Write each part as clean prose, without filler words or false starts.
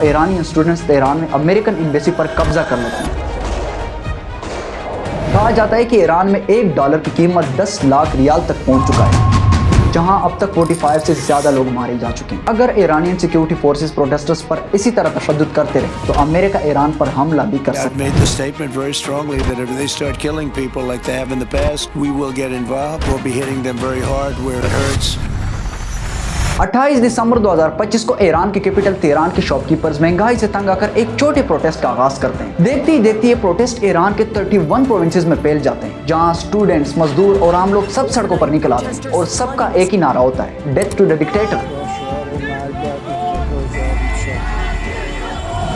ایرانی students Tehran میں American embassy پر قبضہ کر لیتے ہیں۔ کہا جاتا ہے کہ ایران میں $1 کی قیمت 10 لاکھ ریال تک پہنچ چکا ہے، جہاں اب تک 45 سے زیادہ لوگ مارے جا چکے ہیں۔ اگر ایرانین سیکیورٹی فورسز پروٹیسٹرز پر اسی طرح تشدد کرتے رہے تو امریکہ ایران پر حملہ بھی کر سکتا ہے۔ 28 دسمبر 2025 کو ایران کے کیپٹل تہران کے شاپ کیپرز مہنگائی سے تنگ آ کر ایک چھوٹے پروٹیسٹ کا آغاز کرتے ہیں۔ دیکھتے ہی دیکھتے یہ پروٹیسٹ ایران کے 31 پروونسز میں پھیل جاتے ہیں، جہاں اسٹوڈنٹس، مزدور اور عام لوگ سب سڑکوں پر نکل آتے ہیں، اور سب کا ایک ہی نعرہ ہوتا ہے: ڈیتھ ٹو دی ڈکٹیٹر۔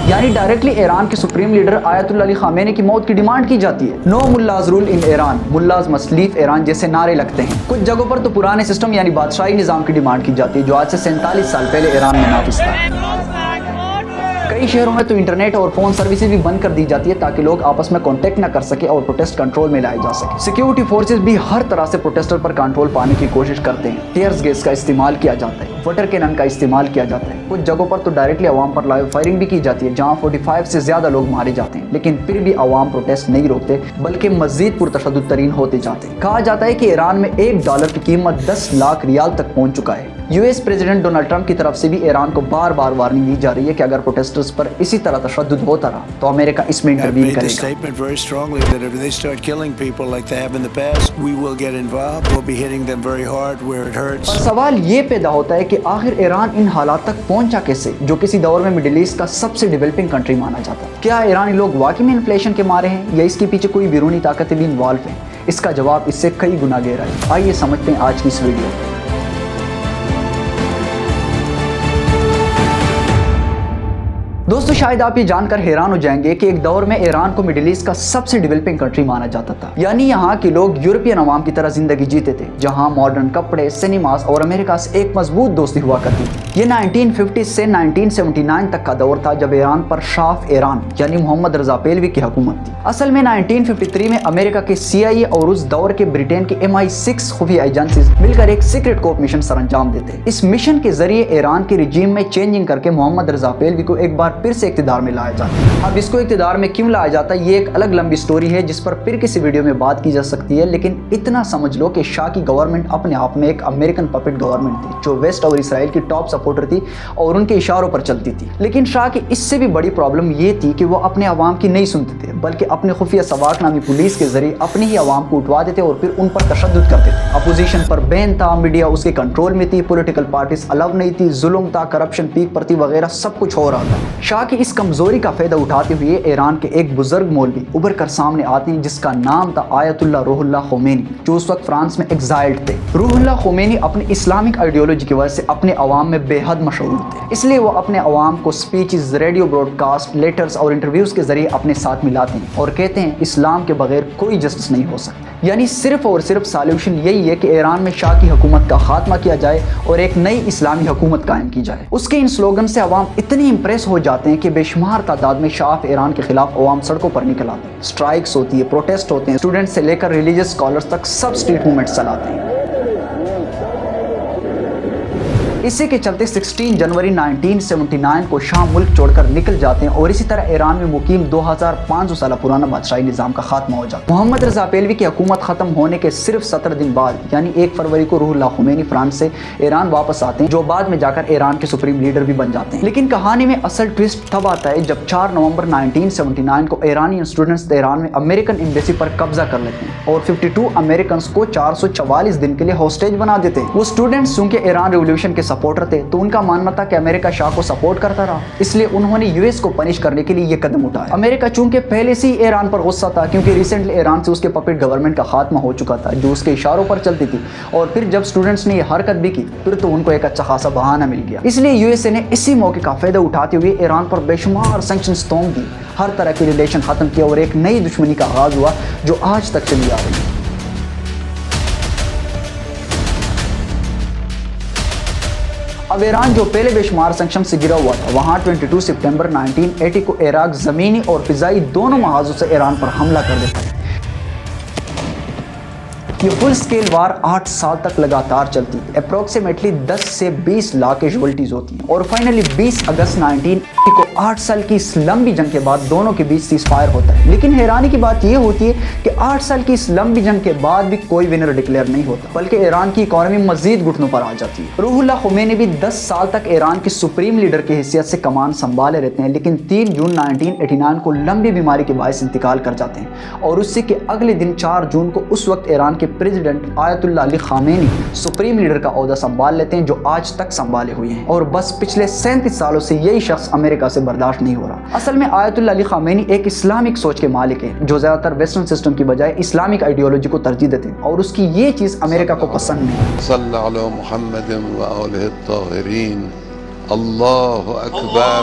یعنی ڈائریکٹلی ایران کے سپریم لیڈر آیت اللہ علی خامنئی کی موت کی ڈیمانڈ کی جاتی ہے۔ No mullahs rule in Iran, mullahs must leave Iran جیسے نعرے لگتے ہیں۔ کچھ جگہوں پر تو پرانے سسٹم یعنی بادشاہی نظام کی ڈیمانڈ کی جاتی ہے، جو آج سے 47 سال پہلے ایران میں نافذ تھا۔ کئی شہروں میں تو انٹرنیٹ اور فون سروسز بھی بند کر دی جاتی ہے تاکہ لوگ آپس میں کانٹیکٹ نہ کر سکے اور پروٹیسٹ کنٹرول میں لائے جا سکے۔ سیکیورٹی فورسز بھی ہر طرح سے پروٹیسٹر پر کنٹرول پانے کی کوشش کرتے ہیں۔ ٹیئرز گیس کا استعمال کیا جاتا ہے، واٹر کینن کا استعمال کیا جاتا ہے۔ کچھ جگہوں پر تو ڈائریکٹلی عوام پر لائیو فائرنگ بھی کی جاتی ہے، جہاں 45 سے زیادہ لوگ مارے جاتے ہیں، لیکن پھر بھی عوام پروٹیسٹ نہیں روکتے بلکہ مزید پرتشدد ترین ہوتے جاتے ہیں۔ کہا جاتا ہے کہ ایران میں $1 کی قیمت 10 لاکھ ریال تک پہنچ چکا ہے۔ US پریزیڈنٹ ڈونلڈ ٹرمپ کی طرف سے بھی ایران کو بار بار وارننگ دی جا رہی ہے کہ اگر پروٹیسٹرز پر اسی طرح تشدد ہوتا رہا تو امریکہ اس میں انٹروین کرے گا۔ اور سوال یہ پیدا ہوتا ہے کہ آخر ایران ان حالات تک پہنچا کیسے، جو کسی دور میں مڈل ایسٹ کا سب سے ڈیولپنگ کنٹری مانا جاتا ہے؟ کیا ایرانی لوگ واقعی میں انفلیشن کے مارے ہیں، یا اس کے پیچھے کوئی بیرونی طاقتیں بھی انوالو ہیں؟ اس کا جواب اس سے کئی گنا گہرا ہے۔ آئیے سمجھتے ہیں آج کی اس ویڈیو میں۔ دوستو، شاید آپ یہ جان کر حیران ہو جائیں گے کہ ایک دور میں ایران کو مڈل ایسٹ کا سب سے ڈیولپنگ کنٹری مانا جاتا تھا، یعنی یہاں کے لوگ یورپین عوام کی طرح زندگی جیتے تھے، جہاں ماڈرن کپڑے، سینماز اور امریکہ سے ایک مضبوط دوستی ہوا کرتی تھی۔ یہ 1950 سے 1979 تک کا دور تھا جب ایران پر شاہ آف ایران یعنی محمد رضا پہلوی کی حکومت تھی۔ اصل میں 1953 میں امریکہ کے CIA اور اس دور کے برٹین کی MI6 خفیہ ایجنسیز مل کر ایک سیکرٹ کوپ مشن سر انجام دیتے۔ اس مشن کے ذریعے ایران کے رجیم میں چینجنگ کر کے محمد رضا پہلوی کو ایک بار پھر سے اقتدار میں لایا جاتا ہے۔ اب اس کو اقتدار میں کیوں لایا جاتا ہے، یہ ایک الگ لمبی سٹوری ہے جس پر پھر کسی ویڈیو میں بات کی جا سکتی ہے، لیکن اتنا سمجھ لو کہ شاہ کی گورنمنٹ اپنے آپ میں ایک امریکن پپٹ گورنمنٹ تھی، جو ویسٹ اور اسرائیل کی ٹاپ سپورٹر تھی اور ان کے اشاروں پر چلتی تھی۔ لیکن شاہ کی اس سے بھی بڑی پرابلم یہ تھی کہ وہ اپنے عوام کی نہیں سنتے تھے، بلکہ اپنے خفیہ سواق نامی پولیس کے ذریعے اپنی ہی عوام کو اٹھوا دیتے اور پھر ان پر تشدد کرتے تھے۔ اپوزیشن پر بین تھا، میڈیا اس کے کنٹرول میں تھی، پولیٹیکل پارٹیز الاؤ نہیں تھی، ظلم تھا، کرپشن پیک پر تھی، وغیرہ سب کچھ ہو رہا تھا۔ شاہ کی اس کمزوری کا فائدہ اٹھاتے ہوئے ایران کے ایک بزرگ مولوی ابھر کر سامنے آتے ہیں جس کا نام تھا آیت اللہ روح اللہ خمینی، جو اس وقت فرانس میں ایگزائلڈ تھے۔ روح اللہ خمینی اپنی اسلامک آئیڈیولوجی کی وجہ سے اپنے عوام میں بے حد مشہور تھے، اس لیے وہ اپنے عوام کو speeches, radio broadcast, letters اور انٹرویوز کے ذریعے اپنے ساتھ ملاتے ہیں اور کہتے ہیں اسلام کے بغیر کوئی جسٹس نہیں ہو سکتا۔ یعنی صرف اور صرف سالوشن یہی ہے کہ ایران میں شاہ کی حکومت کا خاتمہ کیا جائے اور ایک نئی اسلامی حکومت قائم کی جائے۔ اس کے ان سلوگن سے عوام اتنی امپریس ہو جاتے ہیں کہ بے شمار تعداد میں شاہ آف ایران کے خلاف عوام سڑکوں پر نکل آتے ہیں، سٹرائکس ہوتی ہے، پروٹیسٹ ہوتے ہیں، اسٹوڈنٹ سے لے کر ریلیجیس اسکالرز تک سب اسٹریٹ موومنٹس چلاتے ہیں۔ اسی کے چلتے 16 جنوری 1979 کو شاہ ملک چھوڑ کر نکل جاتے ہیں اور اسی طرح ایران میں مقیم 2500 سالہ پرانا بادشاہی نظام کا خاتمہ ہو جاتا ہے۔ محمد رضا پہلوی کی حکومت ختم ہونے کے صرف 17 دن بعد یعنی 1 فروری کو روح اللہ خمینی فرانس سے ایران واپس آتے ہیں، جو بعد میں جا کر ایران کے سپریم لیڈر بھی بن جاتے ہیں۔ لیکن کہانی میں اصل ٹویسٹ تب آتا ہے جب 4 نومبر 1979 کو ایرانی اسٹوڈنٹس تہران میں امریکن ایمبیسی پر قبضہ کر لیتے ہیں اور 52 امریکنز کو 444 دن کے لیے ہاسٹیج بنا دیتے ہیں۔ وہ اسٹوڈنٹس چونکہ ایران ریولوشن کے سپورٹر تھے تو ان کا ماننا تھا کہ امریکہ شاہ کو سپورٹ کرتا رہا، اس لیے انہوں نے US کو پنش کرنے کے لیے یہ قدم اٹھایا۔ امریکہ چونکہ پہلے سے ہی ایران پر غصہ تھا کیونکہ ریسنٹلی ایران سے اس کے پپٹ گورنمنٹ کا خاتمہ ہو چکا تھا جو اس کے اشاروں پر چلتی تھی، اور پھر جب اسٹوڈنٹس نے یہ حرکت بھی کی پھر تو ان کو ایک اچھا خاصا بہانہ مل گیا، اس لیے USA نے اسی موقع کا فائدہ اٹھاتے ہوئے ایران پر بے شمار سینکشنز توڑ دی، ہر طرح کی ریلیشن ختم کیا اور ایک نئی دشمنی کا آغاز ہوا جو آج تک چلی آ رہی ہے۔ اب ایران جو پہلے بے شمار سینکشن سے گرا ہوا تھا، وہاں 22 سپٹمبر 1980 کو عراق زمینی اور فضائی دونوں محاذوں سے ایران پر حملہ کر دیتا ہے۔ یہ فل سکیل وار 8 سال تک لگاتار چلتی ہے، اپروکسیمیٹلی 10 سے 20 لاکھ کیجوالٹیز ہوتی ہیں، اور فائنلی 20 اگست 1980 کو 8 سال کی اس لمبی جنگ کے بعد دونوں کے بیچ سیز فائر ہوتا ہے۔ لیکن حیرانی کی بات یہ ہوتی ہے کہ 8 سال کی اس لمبی جنگ کے بعد بھی کوئی ونر ڈکلیئر نہیں ہوتا، بلکہ ایران کی اکانومی مزید گھٹنوں پر آ جاتی ہے۔ روح اللہ خمینی بھی 10 سال تک ایران کے سپریم لیڈر کی حیثیت سے کمان سنبھالے رہتے ہیں، لیکن 3 جون 1989 کو لمبی بیماری کے باعث انتقال کر جاتے ہیں، اور اس سے کہ اگلے دن 4 جون کو اس وقت ایران کے پریزیڈنٹ آیت اللہ علی خامنئی سپریم لیڈر کا عہدہ سنبھال لیتے ہیں، جو آج تک سنبھالے ہوئے ہیں، اور بس پچھلے 37 سالوں سے یہی شخص امریکہ سے برداشت نہیں ہو رہا۔ اصل میں آیت اللہ علی خامنئی ایک اسلامک سوچ کے مالک ہیں، جو زیادہ تر ویسٹرن سسٹم کی بجائے اسلامک آئیڈیالوجی کو ترجیح دیتے ہیں، اور اس کی یہ چیز امریکہ کو پسند نہیں۔ صلی علی محمد و آلہ الطاہرین، اللہ اکبر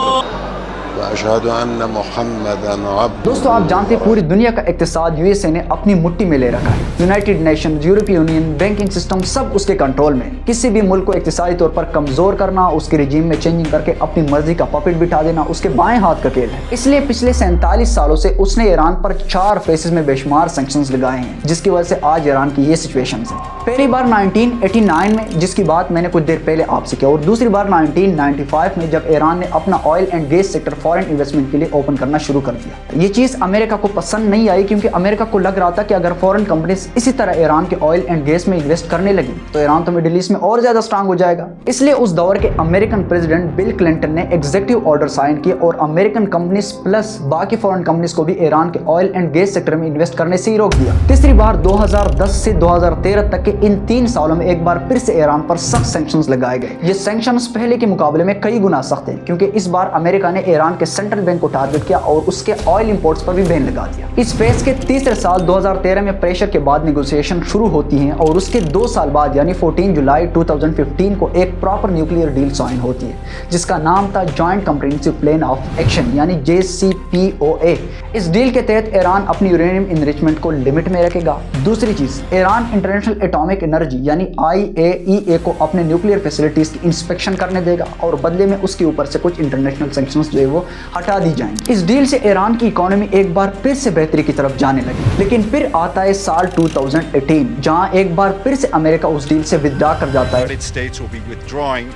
واشہد ان محمدا عبدہ۔ دوستو آپ جانتے ہیں پوری دنیا کا اقتصاد یو ایس اے نے اپنی مٹھی میں لے رکھا ہے۔ یونائٹڈ نیشنز، یورپی یونین، بینکنگ سسٹم سب اس کے کنٹرول میں ہے۔ کسی بھی ملک کو اقتصادی طور پر کمزور کرنا، اس کے رجیم میں چینجنگ کر کے اپنی مرضی کا پپٹ بٹھا دینا اس کے بائیں ہاتھ کا کھیل ہے۔ اس لیے پچھلے 47 سالوں سے اس نے ایران پر 4 فیسز میں بے شمار سینکشنز لگائے ہیں، جس کی وجہ سے آج ایران کی یہ سچویشنز ہیں۔ پہلی بار 1989 میں، جس کی بات میں نے کچھ دیر پہلے آپ سے کیا، اور دوسری بار 1995 میں، جب ایران نے اپنا oil and gas sector foreign investment کے لیے اوپن کرنا شروع کر دیا۔ یہ چیز امریکہ کو پسند نہیں آئی، کیونکہ امریکہ کو لگ رہا تھا کہ اگر فورن کمپنیز اسی طرح ایران کے آئل اینڈ گیس میں انویسٹ کرنے لگی تو ایران تو مڈل ایسٹ میں اور زیادہ سٹرانگ ہو جائے گا۔ اس لیے اس دور کے امریکن پریزیڈنٹ بل کلنٹن نے ایگزیکٹو آرڈر سائن کیے اور امریکن کمپنیز پلس باقی فورن کمپنیز کو بھی ایران کے آئل اینڈ گیس سیکٹر میں انویسٹ کرنے سے ہی روک دیا۔ تیسری بار 2010 سے 2013 تک کے ان 3 سالوں میں ایک بار پھر سے ایران پر سخت سینکشنز لگائے گئے۔ یہ سینکشنز پہلے کے مقابلے میں کئی گنا سخت ہیں، کیونکہ اس بار امریکہ نے ایران کے سینٹرل بینک کو ٹارگٹ کیا اور اس کے آئل امپورٹس پر بھی بین لگا دیا۔ اس فیز کے تیسرے سال 2013 میں پریشر کے بعد نیگوسیشن شروع ہوتی ہیں، اور اس کے 2 سال بعد یعنی 14 جولائی 2015 کو ایک پراپر نیوکلیئر ڈیل سائن ہوتی ہے، جس کا نام تھا joint comprehensive plan of action یعنی JCPOA۔ اس ڈیل کے تحت ایران اپنی یورینیم انریچمنٹ کو لمٹ میں رکھے گا۔ دوسری چیز، ایران انٹرنیشنل ایٹامک انرجی یعنی IAEA کو اپنے نیوکلیئر فیسلٹیز کی انسپیکشن کرنے دے گا، اور بدلے میں اس کے اوپر سے کچھ انٹرنیشنل سینکشنز جو ہے وہ ہٹا دی جائیں گے۔ اس ڈیل سے ایران کی اکانومی ایک بار پھر سے بہتری کی طرف جانے لگی، لیکن پھر آتا ہے سال 2018 جہاں ایک بار پھر سے امریکہ اس ڈیل سے ودرا کر جاتا ہے۔ United States will be withdrawing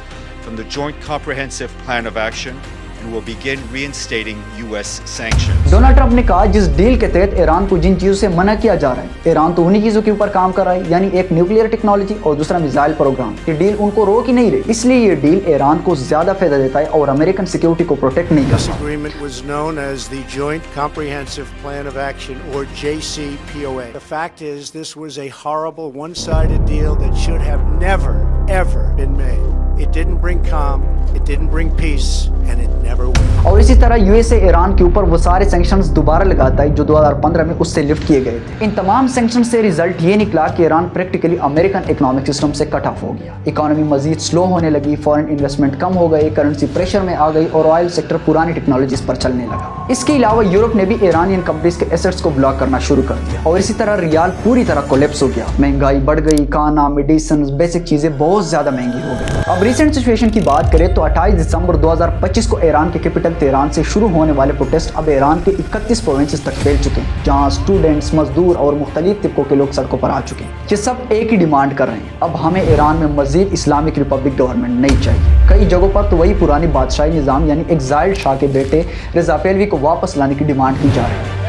from the Joint Comprehensive Plan of Action and will begin reinstating US sanctions. Donald Trump نے کہا جس ڈیل کے تحت ایران کو جن چیزوں سے منع کیا جا رہا ہے، ایران تو انہی چیزوں کے اوپر کام کر رہا ہے، یعنی ایک نیوکلیئر ٹیکنالوجی اور دوسرا میزائل پروگرام۔ یہ ڈیل ان کو روک ہی نہیں رہی، اس لیے یہ ڈیل ایران کو زیادہ فائدہ دیتا ہے اور امریکن سیکیورٹی کو پروٹیکٹ نہیں This کرتا۔ agreement was known as the Joint Comprehensive Plan of Action, or JCPOA. The fact is, this was a horrible, one-sided deal that should have never, ever been made. It didn't bring calm, it didn't bring peace, and it never will. اور اسی طرح U S A Iran کے اوپر وہ سارے sanctions دوبارہ لگاتا ہے جو 2015 میں اس سے لفٹ کیے گئے تھے۔ ان تمام سینکشنز سے ریزلٹ یہ نکلا کہ Iran practically American economic system سے کٹ آف ہو گیا، اکانومی مزید سلو ہونے لگی، فارن انویسٹمنٹ کم ہو گئی، کرنسی پریشر میں آ گئی، اور آئل سیکٹر پرانی ٹیکنالوجیز پر چلنے لگا۔ اس کے علاوہ یورپ نے بھی ایرانین کمپنیز کے ایسٹس کو بلاک کرنا شروع کر دیا، اور اسی طرح ریال پوری طرح کولیپس ہو گیا، مہنگائی بڑھ گئی، کھانا، میڈیسنز، بیسک چیزیں بہت زیادہ مہنگی ہو گئی۔ اب ریسنٹ سچویشن کی بات کریں تو 28 دسمبر 2025 کو ایران کے کیپٹل تہران سے شروع ہونے والے پروٹیسٹ اب ایران کے 31 پروونسز تک پھیل چکے ہیں، جہاں اسٹوڈنٹس، مزدور اور مختلف طبقوں کے لوگ سڑکوں پر آ چکے ہیں۔ یہ سب ایک ہی ڈیمانڈ کر رہے ہیں، اب ہمیں ایران میں مزید اسلامک ریپبلک گورنمنٹ نہیں چاہیے۔ کئی جگہوں پر تو وہی پرانی بادشاہی نظام یعنی ایگزائلڈ شاہ کے بیٹے رضا پہلوی کو واپس لانے کی ڈیمانڈ کی جا رہی ہے۔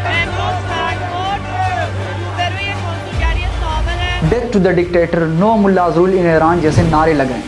ڈیتھ ٹو دا ڈکٹیٹر، نو ملا رول ان ایران جیسے نعرے لگائیں۔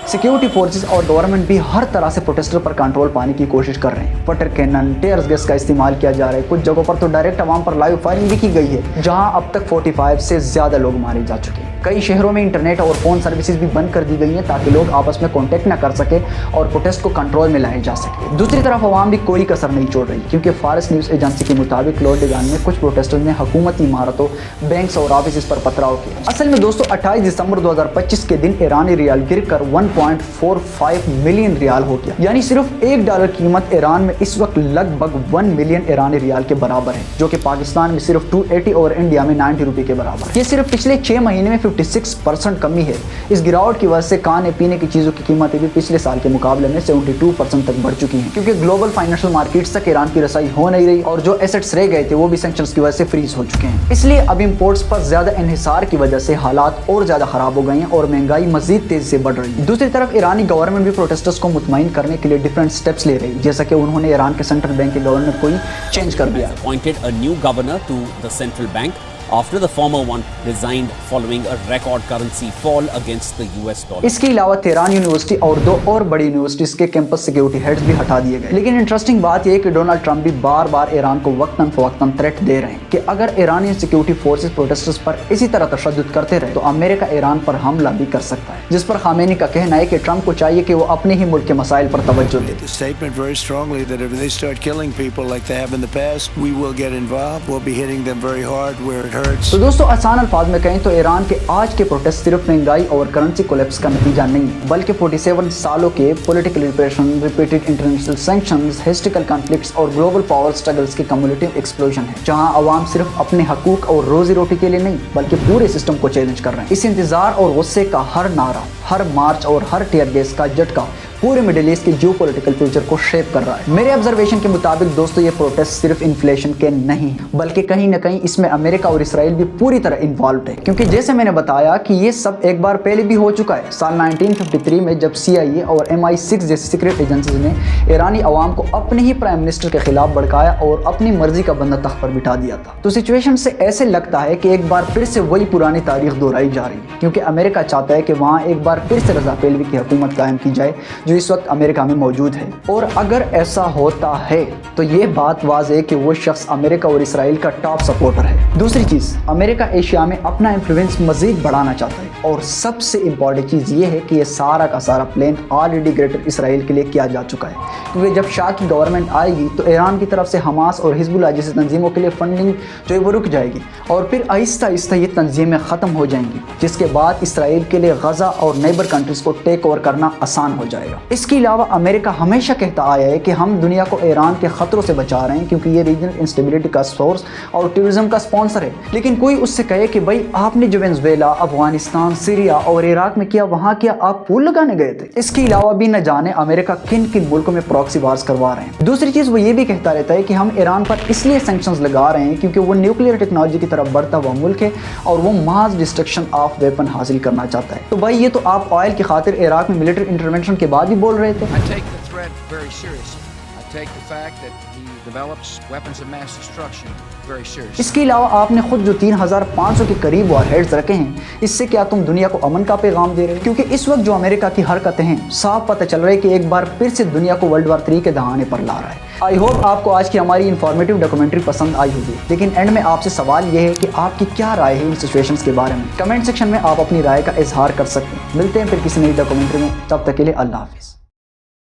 سیکیورٹی فورسز اور گورنمنٹ بھی ہر طرح سے پروٹیسٹر پر کنٹرول پانے کی کوشش کر رہے ہیں۔ واٹر کینن، ٹیئر گیس کا استعمال کیا جا رہا ہے، کچھ جگہوں پر تو ڈائریکٹ عوام پر لائیو فائرنگ بھی کی گئی ہے، جہاں اب تک 45 سے زیادہ لوگ مارے جا چکے ہیں۔ کئی شہروں میں انٹرنیٹ اور فون سروسز بھی بند کر دی گئی ہیں تاکہ لوگ آپس میں کانٹیکٹ نہ کر سکے اور پروٹیسٹ کو کنٹرول میں لائے جا سکے۔ دوسری طرف عوام بھی کوئی کسر نہیں چھوڑ رہی، کیونکہ فارس نیوز ایجنسی کے مطابق لوڈگان میں کچھ پروٹیسٹرز نے حکومتی عمارتوں، بینکس اور آفیسز پر پتھراؤ کیا۔ اصل میں دوستو 28 دسمبر 2025 کے دن ایرانی ریال گر کر 1.45 ملین ریال ہو گیا، یعنی صرف $1 قیمت ایران میں اس وقت لگ بھگ 1 ملین ایرانی ریال کے برابر ہے، جو کہ پاکستان میں صرف 280 اور انڈیا میں 90 روپے کے برابر ہے۔ یہ صرف پچھلے 6 مہینے میں 56% کمی ہے۔ اس گراوٹ کی وجہ سے کھانے پینے کی چیزوں کی قیمتیں بھی پچھلے سال کے مقابلے میں 72% تک بڑھ چکی ہیں، کیونکہ گلوبل فائنینشیل مارکیٹس تک ایران کی رسائی ہو نہیں رہی اور جو ایسٹس رہ گئے تھے وہ بھی سینکشنز کی وجہ سے فریز ہو چکے ہیں۔ اس لیے اب امپورٹس پر زیادہ انحصار کی وجہ سے حالات اور زیادہ خراب ہو گئے ہیں اور مہنگائی مزید تیزی سے بڑھ رہی ہے۔ دوسری طرف ایرانی گورنمنٹ بھی پروٹیسٹرز کو مطمئن کرنے کے لیے ڈیفرنٹ سٹیپس لے رہی ہے، جیسا کہ انہوں نے ایران کے سینٹرل بینک کے گورنر کو ہی چینج کر دیا۔ Appointed a new governor to the central bank after the former one resigned following a record currency fall against the US dollar. اس کے علاوہ تہران یونیورسٹی اور دو اور بڑی یونیورسٹیز کے کیمپس سیکیورٹی ہیڈز بھی ہٹا دیے گئے۔ لیکن انٹرسٹنگ بات یہ ہے کہ ڈونلڈ ٹرمپ بھی بار بار ایران کو وقتاً فوقتاً تھریٹ دے رہے ہیں کہ اگر ایرانی سیکیورٹی فورسز پروٹیسٹرز پر اسی طرح تشدد کرتے رہے تو امریکہ ایران پر حملہ بھی کر سکتا ہے، جس پر خامنئی کا کہنا ہے کہ ٹرمپ کو چاہیے کہ وہ اپنے ہی ملک کے مسائل پر توجہ دے۔ The statement very strongly that if they start killing people like they have in the past, we will get involved. We'll be hitting them very hard where it hurts. تو دوستو آسان الفاظ میں کہیں تو ایران کے آج کے پروٹیسٹ صرف مہنگائی اور کرنسی کولیپس کا نتیجہ نہیں بلکہ 47 سالوں کے political repression, repeated international sanctions, historical conflicts اور گلوبل پاور سٹرگلز کی کمیولیٹیو ایکسپلوژن ہے، جہاں عوام صرف اپنے حقوق اور روزی روٹی کے لیے نہیں بلکہ پورے سسٹم کو چیلنج کر رہے ہیں۔ اس انتظار اور غصے کا ہر نعرہ، ہر مارچ اور ہر ٹیئر گیس کا جھٹکا پورے مڈل ایسٹ کے جیو پولیٹیکل فیوچر کو شیپ کر رہا ہے۔ میرے آبزرویشن کے مطابق دوستو یہ پروٹیسٹ صرف انفلیشن کے نہیں بلکہ کہیں نہ کہیں اس میں امریکہ اور اسرائیل بھی پوری طرح انوالوڈ ہے، کیونکہ جیسے میں نے بتایا کہ یہ سب ایک بار پہلے بھی ہو چکا ہے۔ سال 1953 میں جب CIA اور MI6 جیسی سیکرٹ ایجنسیز نے ایرانی عوام کو اپنے ہی پرائم منسٹر کے خلاف بھڑکایا اور اپنی مرضی کا بندہ تخت پر بٹھا دیا تھا۔ تو سچویشن سے ایسے لگتا ہے کہ ایک بار پھر سے وہی پرانی تاریخ دہرائی جا رہی ہے، کیونکہ امریکہ چاہتا ہے کہ وہاں ایک بار پھر سے رضا پہلوی کی حکومت قائم کی جائے جو اس وقت امریکہ میں موجود ہے۔ اور اگر ایسا ہوتا ہے تو یہ بات واضح ہے کہ وہ شخص امریکہ اور اسرائیل کا ٹاپ سپورٹر ہے۔ دوسری چیز، امریکہ ایشیا میں اپنا انفلوئنس مزید بڑھانا چاہتا ہے اور سب سے امپورٹنٹ چیز یہ ہے کہ یہ سارا کا سارا پلان آلریڈی گریٹر اسرائیل کے لیے کیا جا چکا ہے، کیونکہ جب شاہ کی گورنمنٹ آئے گی تو ایران کی طرف سے حماس اور حزب اللہ جیسی تنظیموں کے لیے فنڈنگ جو ہے وہ رک جائے گی اور پھر آہستہ آہستہ یہ تنظیمیں ختم ہو جائیں گی، جس کے بعد اسرائیل کے لیے غزہ اور نیبر کنٹریز کو ٹیک اوور کرنا آسان ہو جائے گا۔ اس کے علاوہ امریکہ ہمیشہ کہتا آیا ہے کہ ہم دنیا کو ایران کے خطروں سے بچا رہے ہیں کیونکہ یہ ریجنل انسٹیبلٹی کا سورس اور ٹیررزم کا سپانسر ہے، لیکن کوئی اس سے کہے کہ بھائی آپ نے جو وینزویلا، افغانستان، سیریا اور عراق میں کیا وہاں کیا آپ پول لگانے گئے تھے؟ اس کے علاوہ بھی نہ جانے امریکہ کن کن ملکوں میں پراکسی وارز کروا رہے ہیں۔ دوسری چیز وہ یہ بھی کہتا رہتا ہے کہ ہم ایران پر اس لیے سینکشنز لگا رہے ہیں کیونکہ وہ نیوکلیئر ٹیکنالوجی کی طرف بڑھتا ہوا ملک ہے اور وہ ماس ڈسٹرکشن آف ویپن حاصل کرنا چاہتا ہے۔ تو بھائی یہ تو آپ آئل کی خاطر عراق میں ملٹری انٹرونشن کے بعد بھی بول رہے تھے۔ I take the threat very seriously. I take the fact that he develops weapons of mass destruction very seriously. اس کے علاوہ آپ نے خود جو 3500 کے قریب وار ہیڈز رکھے ہیں، اس سے کیا تم دنیا کو امن کا پیغام دے رہے ہیں؟ کیونکہ اس وقت جو امریکہ کی حرکتیں ہیں صاف پتہ چل رہا ہے کہ ایک بار پھر سے دنیا کو ورلڈ وار 3 کے دہانے پر لا رہا ہے۔ آئی ہوپ آپ کو آج کی ہماری انفارمیٹیو ڈاکومنٹری پسند آئی ہوگی، لیکن اینڈ میں آپ سے سوال یہ ہے کہ آپ کی کیا رائے ہے ان سچویشنز کے بارے میں؟ کمنٹ سیکشن میں آپ اپنی رائے کا اظہار کر سکتے ہیں۔ ملتے ہیں پھر کسی نئی ڈاکومنٹری میں، تب تک کے لیے اللہ حافظ۔